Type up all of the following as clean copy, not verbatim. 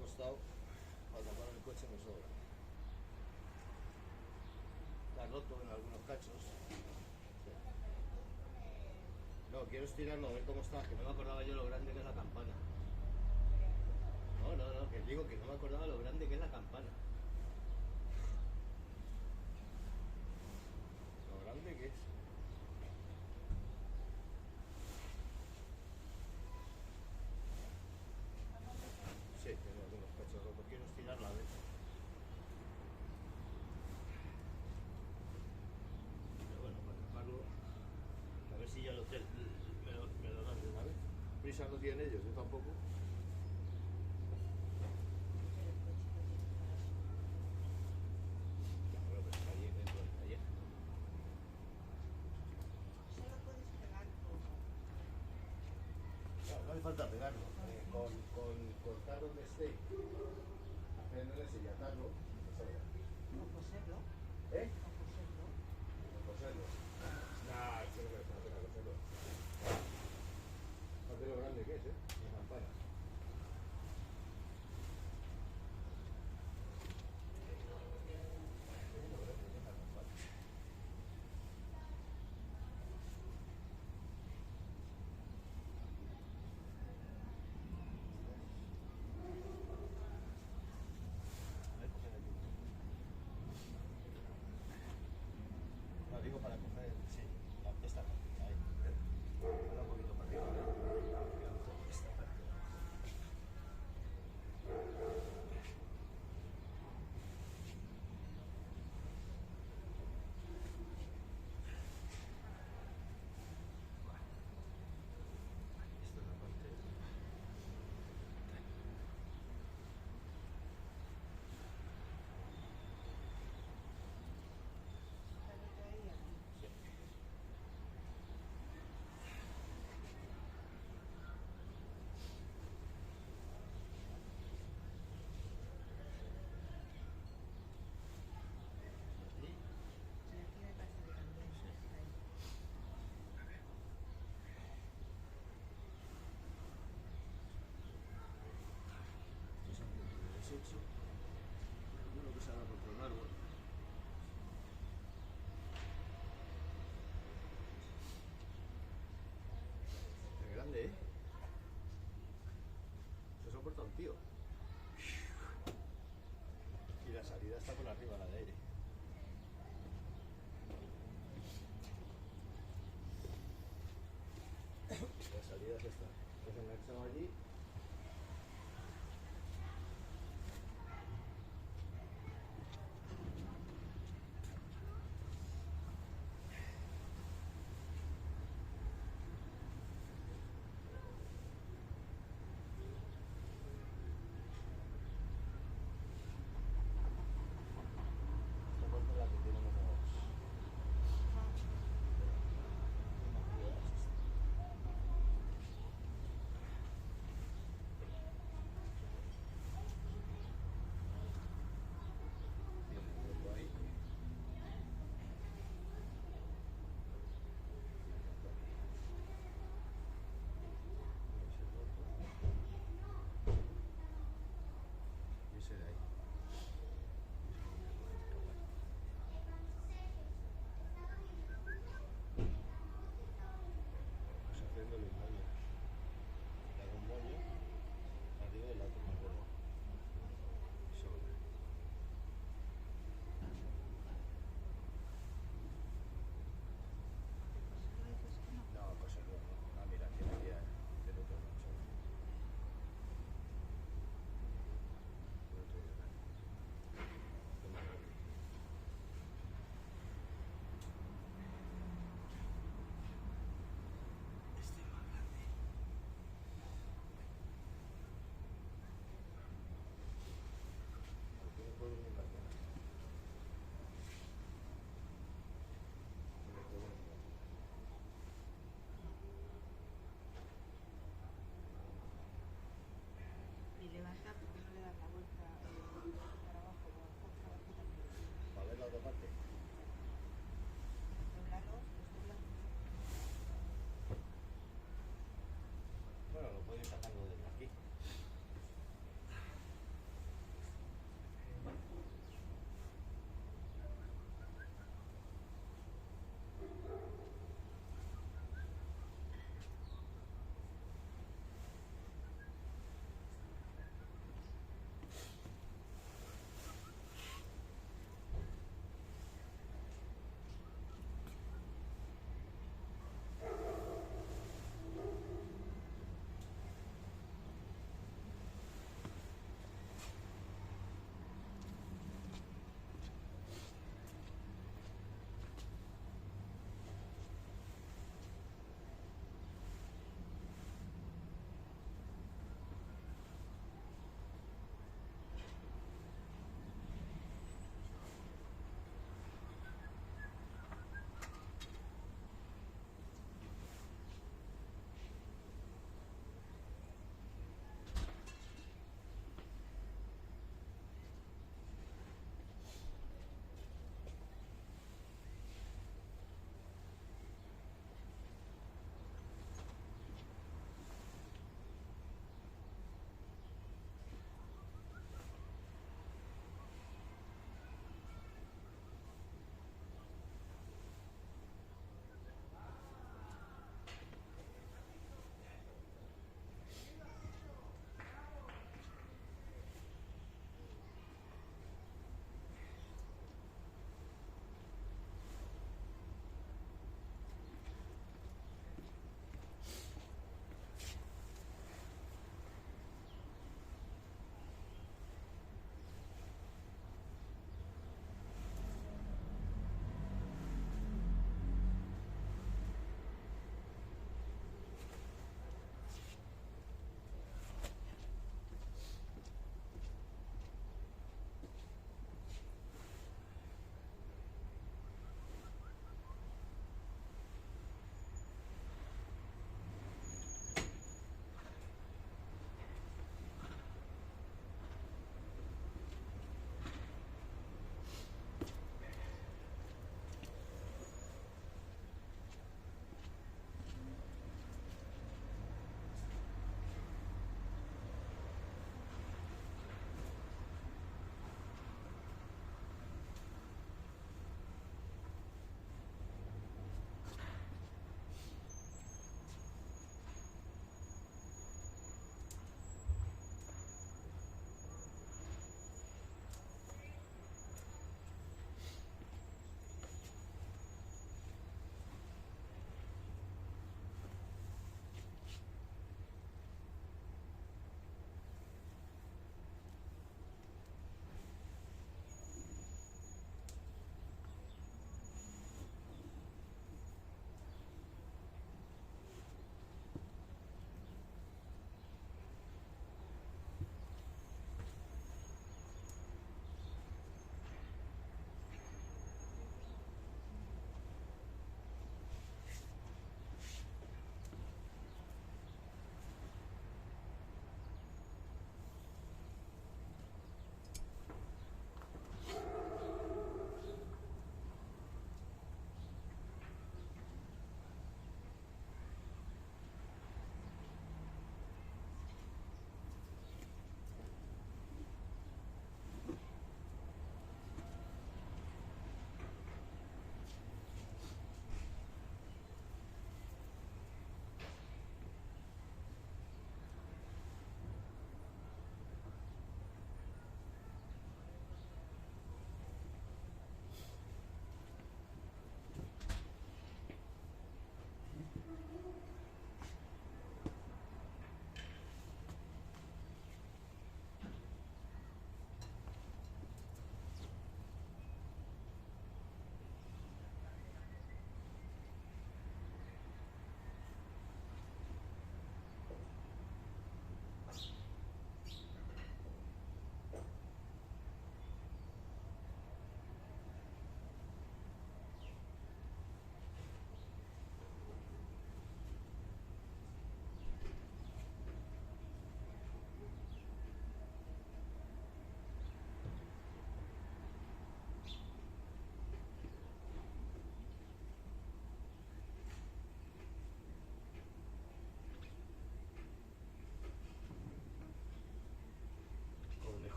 costado para tapar el coche me sobra. Está roto en algunos cachos. Sí. No, quiero estirarlo a ver cómo está, que no me acordaba yo lo grande que es la campana. No, que digo que no me acordaba lo grande que es la campana. Lo grande que es. Sí, tengo algunos cachos rotos. Quiero estirarla a ver. Pero bueno, para taparlo, a ver si ya el hotel me lo dan de una vez. Prisa no tienen ellos, yo tampoco. Ya, pero que está allí dentro del taller. Solo puedes pegar todo. Claro, no hace falta pegarlo. Con cortar donde esté, hacerle y atarlo, me sobra. O coserlo. ¿Eh? O coserlo. Coserlo. Nah, eso no merece la pena coserlo. Fíjate lo grande que es, la campana. No, digo para coger, sí, esta parte, ahí. Ahora un poquito para arriba, esta parte. Esta es la parte. Sácate ahí y aquí. Sí. Ahí. Sí, aquí me parece que también. Sí. Ahí. Esto es algo que desecho. Uno que se haga contra un árbol. Es grande, ¿eh? Se soporta un tío. Y la salida está por arriba, la de aire. La salida es esta. Es enganchado allí. Esta parte es la que tiene menos.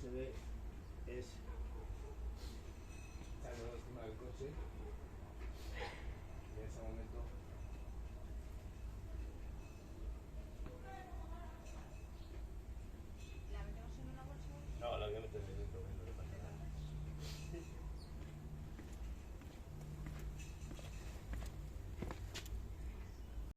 se ve